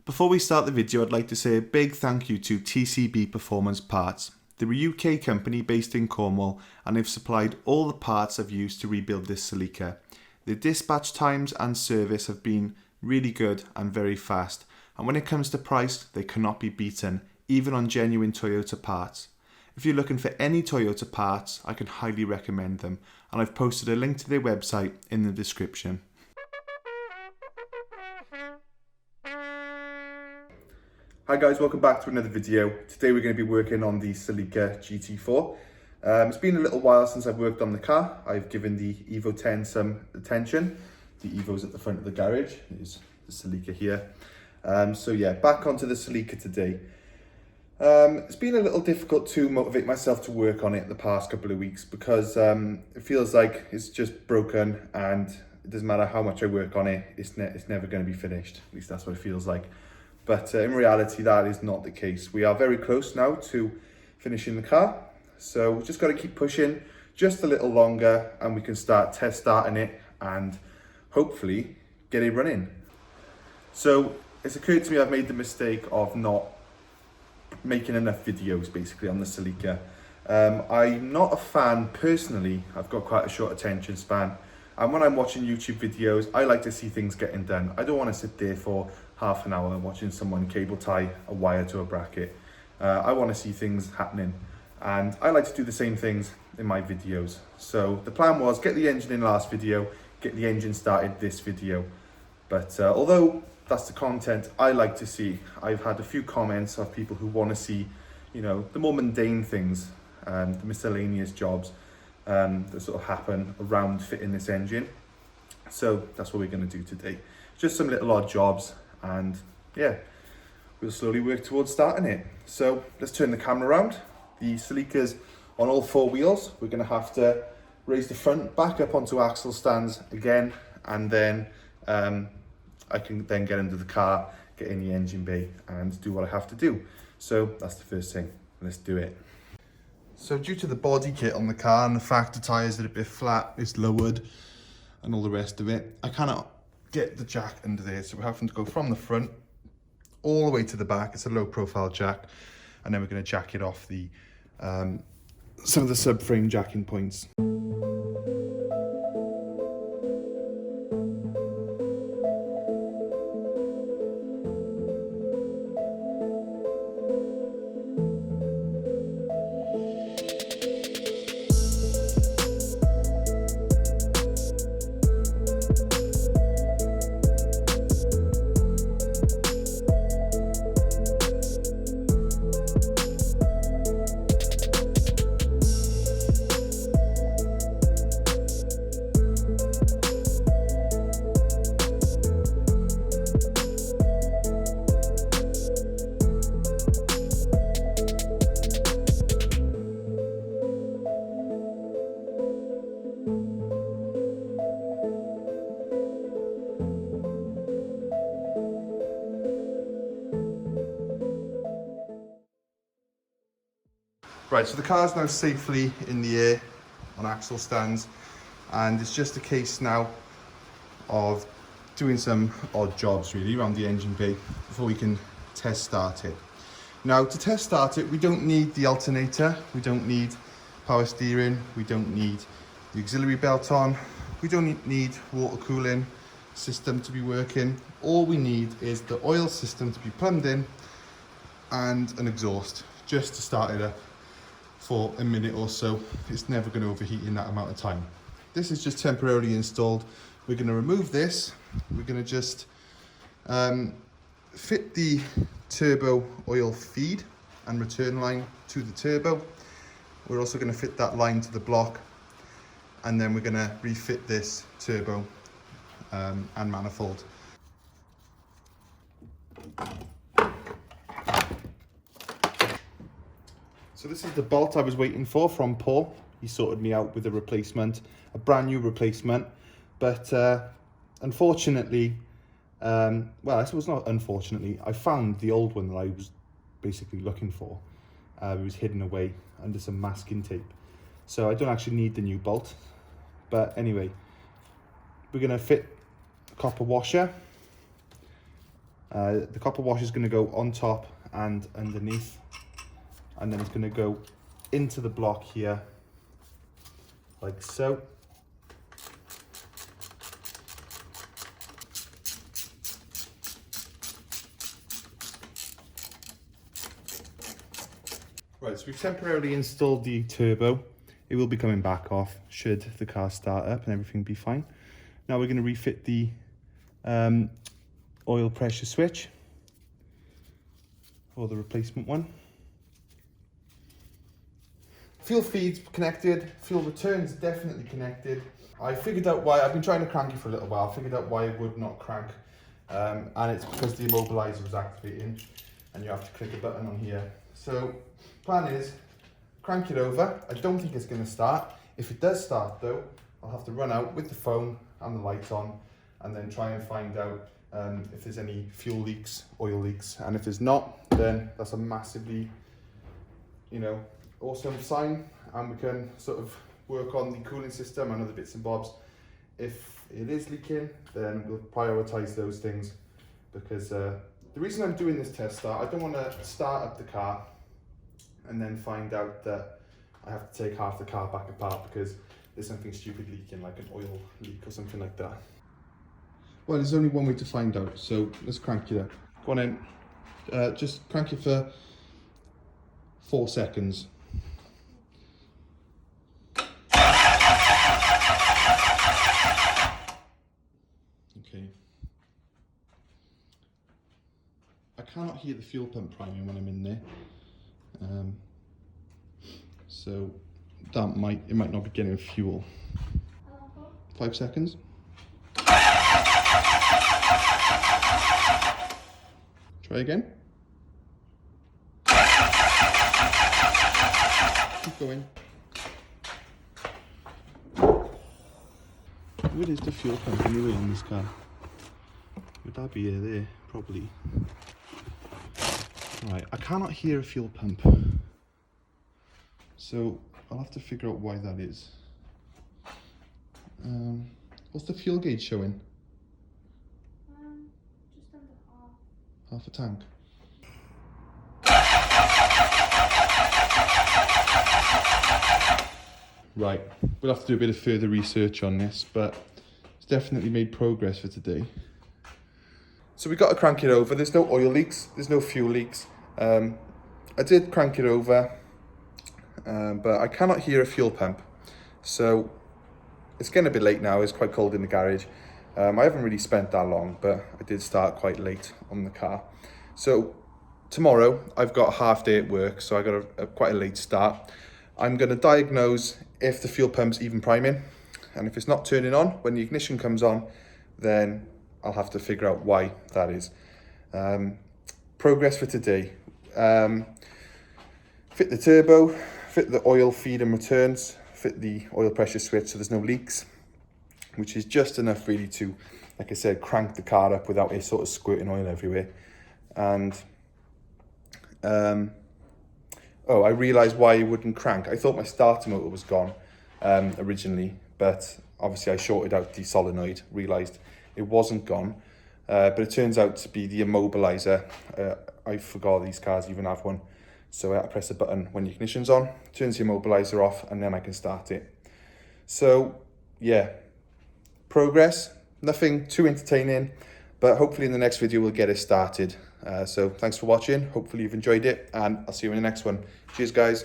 Before we start the video, I'd like to say a big thank you to TCB Performance Parts. They're a UK company based in Cornwall and they've supplied all the parts I've used to rebuild this Celica. Their dispatch times and service have been really good and very fast, and when it comes to price, they cannot be beaten, even on genuine Toyota parts. If you're looking for any Toyota parts, I can highly recommend them, and I've posted a link to their website in the description. Hi guys, welcome back to another video. Today we're going to be working on the Celica GT4. It's been a little while since I've worked on the car. I've given the Evo 10 some attention. The Evo's at the front of the garage. There's the Celica here. So yeah, back onto the Celica today. It's been a little difficult to motivate myself to work on it the past couple of weeks because it feels like it's just broken and it doesn't matter how much I work on it, it's never going to be finished. At least that's what it feels like. But in reality, that is not the case. We are very close now to finishing the car. So we've just got to keep pushing just a little longer and we can start test starting it and hopefully get it running. So it's occurred to me I've made the mistake of not making enough videos basically on the Celica. I'm not a fan personally. I've got quite a short attention span. And when I'm watching YouTube videos, I like to see things getting done. I don't want to sit there for half an hour watching someone cable tie a wire to a bracket. I want to see things happening. And I like to do the same things in my videos. So the plan was get the engine in last video, get the engine started this video. But although that's the content I like to see, I've had a few comments of people who want to see, you know, the more mundane things, the miscellaneous jobs that sort of happen around fitting this engine. So that's what we're going to do today. Just some little odd jobs, and yeah, we'll slowly work towards starting it. So let's turn the camera around. The Celica's on all four wheels. We're going to have to raise the front back up onto axle stands again, and then I can then get into the car, get in the engine bay and do what I have to do. So that's the first thing. Let's do it. So due to the body kit on the car and the fact the tyres are a bit flat, it's lowered and all the rest of it, I cannot get the jack under there. So we're having to go from the front all the way to the back. It's a low profile jack. And then we're going to jack it off the some of the subframe jacking points. Right, so the car's now safely in the air on axle stands, and it's just a case now of doing some odd jobs really around the engine bay before we can test start it. Now to test start it, we don't need the alternator, we don't need power steering, we don't need the auxiliary belt on, we don't need water cooling system to be working. All we need is the oil system to be plumbed in and an exhaust just to start it up for a minute or so. It's never going to overheat in that amount of time. This is just temporarily installed. We're going to remove this. We're going to just fit the turbo oil feed and return line to the turbo. We're also going to fit that line to the block, and then we're going to refit this turbo and manifold. So this is the bolt I was waiting for from Paul. He sorted me out with a replacement, a brand new replacement. But unfortunately, well, I suppose not unfortunately, I found the old one that I was basically looking for. It was hidden away under some masking tape. So I don't actually need the new bolt. But anyway, we're going to fit a copper washer The copper wash is going to go on top and underneath, and then it's going to go into the block here, like so. Right, so we've temporarily installed the turbo. It will be coming back off should the car start up and everything be fine. Now we're going to refit the oil pressure switch, or the replacement one. Fuel feed's connected, fuel return's definitely connected. I figured out why. I've been trying to crank it for a little while. I figured out why it would not crank, and it's because the immobilizer was activating, and you have to click a button on here. So plan is crank it over. I don't think it's going to start. If it does start though, I'll have to run out with the phone and the lights on, and then try and find out if there's any fuel leaks, oil leaks, and if there's not, then that's a massively, awesome sign, and we can sort of work on the cooling system and other bits and bobs. If it is leaking, then we'll prioritize those things, because the reason I'm doing this test start, I don't want to start up the car and then find out that I have to take half the car back apart because there's something stupid leaking, like an oil leak or something like that. Well, there's only one way to find out, so let's crank it up. Go on in, just crank it for 4 seconds. Okay. I cannot hear the fuel pump priming when I'm in there. So it might not be getting fuel. 5 seconds. Try again. Keep going. Where is the fuel pump anyway in this car? Would that be there? Probably. Right, I cannot hear a fuel pump. So I'll have to figure out why that is. What's the fuel gauge showing? Just under half. Half a tank. Right, we'll have to do a bit of further research on this, but it's definitely made progress for today. So we got to crank it over. There's no oil leaks, there's no fuel leaks. I did crank it over, but I cannot hear a fuel pump. So it's getting a bit late now. It's quite cold in the garage. I haven't really spent that long, but I did start quite late on the car. So tomorrow I've got a half day at work, so I got quite a late start. I'm going to diagnose if the fuel pump's even priming, and if it's not turning on when the ignition comes on, then I'll have to figure out why that is. Progress for today. Fit the turbo, fit the oil feed and returns, fit the oil pressure switch so there's no leaks, which is just enough really to, like I said, crank the car up without it sort of squirting oil everywhere. And oh, I realised why it wouldn't crank. I thought my starter motor was gone originally, but obviously I shorted out the solenoid, realised it wasn't gone, but it turns out to be the immobilizer. I forgot these cars even have one, so I had to press a button when the ignition's on, turns the immobilizer off, and then I can start it. So yeah, progress, nothing too entertaining, but hopefully in the next video we'll get it started. So thanks for watching, hopefully you've enjoyed it, and I'll see you in the next one. Cheers guys.